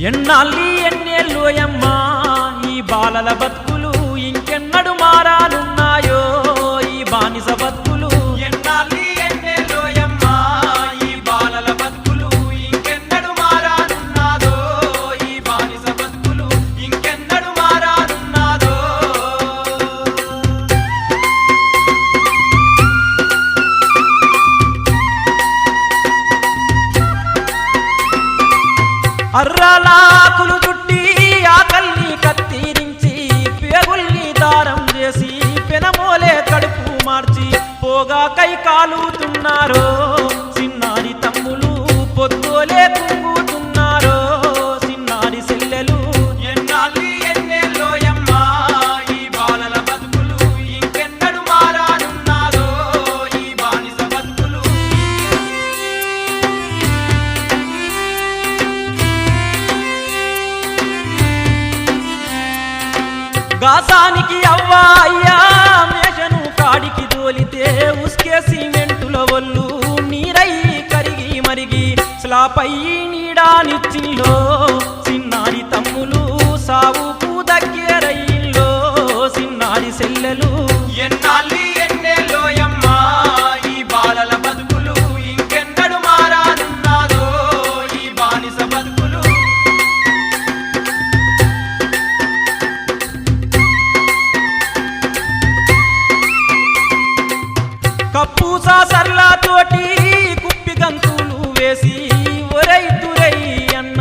ఎన్నాళ్ళి ఎన్నేళ్ళోయమ్మా ఈ బాలల బతుకులు, ఇంకెన్నడు మారాలున్నాయో ఈ బానిస బతుకులు. ఎన్నాళ్ళి ఎన్నేళ్ళోయమ్మా ఈ బాలల బతుకులు, ఇంకెన్నడు మారాలున్నాదో ఈ బానిస బతుకులు, ఇంకెన్నడు మారాలున్నాదో. అర్రలాకులు చుట్టి ఆకల్ని కత్తిరించి పేగుల్ని దారం చేసి పెనమోలే కడుపు మార్చి పోగా కై కాలుతున్నారో చిన్నారి తమ్ములు, పొద్దులే కుంగుతున్నారో చిన్నారి సెల్లెలు. ఎన్నాళ్ళి ఎన్నేళ్ళోయమ్మా ఈ బాలల బతుకులు, ఇంకెన్నడు మారానున్నాదో ఈ బానిస బతుకులు. గాసానికి అవ్వా అయ్యా మేషను కాడికి తోలితే ఉస్కే సిమెంటుల ఒళ్ళు నీరయ్యి కరిగి మరిగి స్లాపై నీడానిచ్చిల్లో చిన్నారి తమ్ములు సావుకు దగ్గరయ్యిల్లో చిన్నారి సెల్లెలు. ఎన్నాళ్ళి ఎన్నేళ్ళోయమ్మా ఈ బాలల బతుకులు, ఇంకెన్నడు మారానున్నాదో ఈ బానిస బతుకులు. కప్పుసా సర్లాతోటి కుప్పి గంతులు వేసి ఒరై తురై అన్న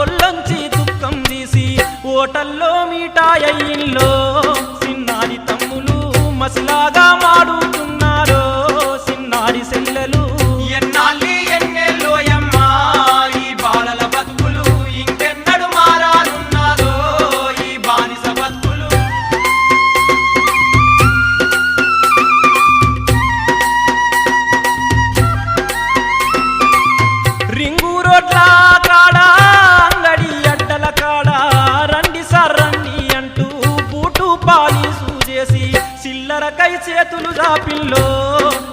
ఒళ్ళొంచి దుఃఖం తీసి ఓటల్లో మీటాయిల్లో చిన్నారి తమ్ములు మసిలాగా మాడుతున్నారో చిన్నారి సెల్లెలు. ఎన్నాళ్ళి ఎన్నేళ్ళోయమ్మా ఈ బాలల బతుకులు, ఇంకెన్నడు మారానున్నాదో ఈ బానిస బతుకులు. రింగు రోడ్ల కాడ అంగడి అడ్డల కాడ రండి సార్ రండి అంటూ బూటు పాలీసు చేసి సిల్లరకై చేతులు జాపిల్లో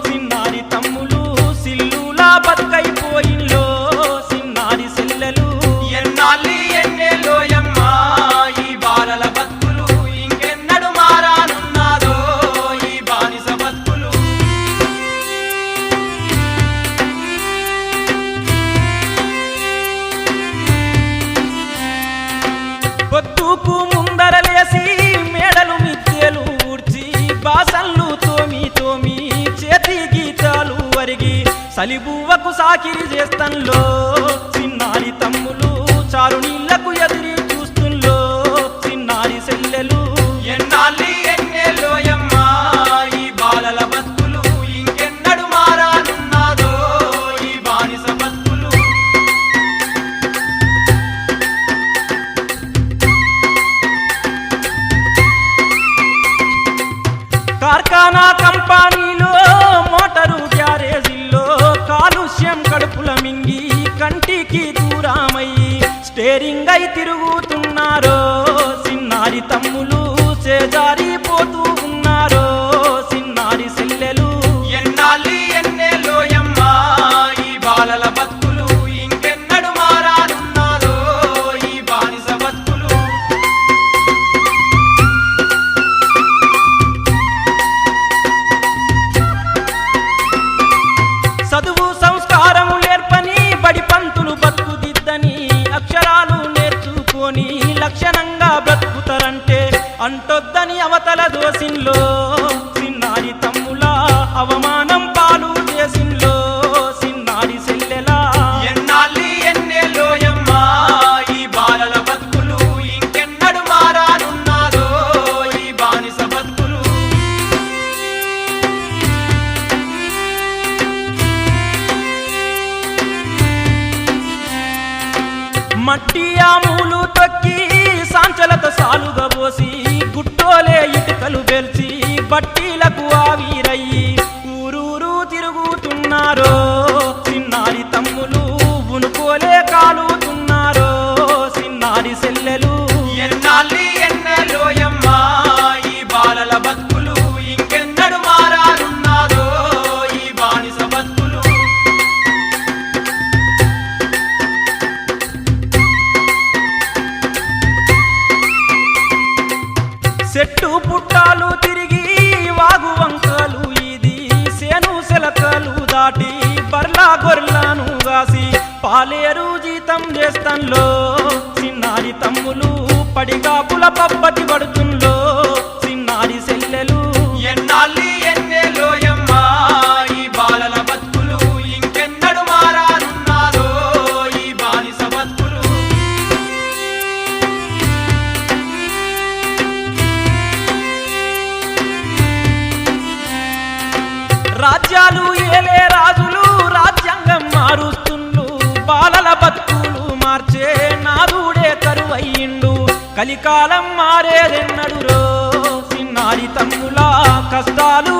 చిన్నారి తమ్ములు సిల్లులా బతుకైపోయిల్లో చిన్నారి సెల్లెలు. ఎన్నాళ్ళి ఎన్నేళ్ళోయమ్మా ఈ బాలల బతుకులు, ఇంకెన్నడు మారానున్నాదో ఈ బానిస బతుకులు. పొద్దుకు ముందరలేసి మేడలు మిద్దెలు ఊడ్చి బాసన్లు తోమి తోమి చేతి గీతాలు వరిగి సలిబువ్వకు సాకిరి చేస్తన్లో చిన్నారి తమ్ములు చారు నీళ్లకు ఎదిరి చూస్తుల్లో చిన్నారి సెల్లెలు. ఎన్నాళ్ళి ఎన్నేళ్ళోయమ్మా ఈ బాలల బతుకులు, ఇంకెన్నడు మారానున్నాదో ఈ బానిస బతుకులు. కార్ఖానా కంపెనీలో మోటారు గ్యారేజీల్లో కాలుష్యం కడుపుల మింగి కంటికి దూరమయ్యి స్టేరింగ్ అయి తిరుగుతున్నారో చిన్నారి తమ్ములు చేజారిపోతూ ఉన్నారో చిన్నారి సెల్లెలు. ఎన్నాళ్ళి ఎన్నేళ్ళోయమ్మా ఈ బాలల బతుకులు, ఇంకెన్నడు మారానున్నాదో ఈ బానిస బతుకులు. చదువు సంస్కారము నేర్పని బడి పంతులు బతుకుదిద్దని అక్షరాలు నేర్చుకొని లక్షణంగా బ్రతుకుతారంటే అంటొద్దని అవతల దోసిన్లో చిన్నారి తమ్ముల అవమానం పాలు చేసిన్లో చిన్నారి సెల్లెలా. ఎన్నాళ్ళి ఎన్నేళ్ళోయమ్మా ఈ బాలల బతుకులు, ఇంకెన్నడు మారానున్నాదో ఈ బానిస బతుకులు. మట్టి ఆములు తొక్కి సాంచలతో సాలుగా పోసి గుట్టోలే ఇటుకలు బెల్చి బట్టీలకు ఆవిరయ్యి ఊరూరు తిరుగుతున్నారో చిన్నారి తమ్ములు ఉనుకోలే కాలుతున్నారో చిన్నారి సెల్లెలు. ఎన్నాళ్ళి ఎన్నేళ్ళోయమ్మా ఈ బాలల బతుకులు, ఇంకెన్నడు మారానున్నాదో ఈ బానిస బతుకులు. యుద్ధం చేస్తాన్లో చిన్నారి తమ్ములు పడిగాపుల పబ్బతి పడుతుంలో చిన్నారి సెల్లెలు ఎన్నాళ్ళి ఎన్నేలోయమ్మా ఈ బాలల బతుకులు ఇంకెన్నడు మారానున్నారో ఈ బానిస బతుకులు. రాజ్యాలు ఏలే రాజులు రాజ్యాంగం మారుస్తుండ్రు బాలల బతుకులు మార్చే నాదుడే కరువయ్యిండు కలికాలం మారేదెన్నడురో చిన్నారి తమ్ముల కష్టాలు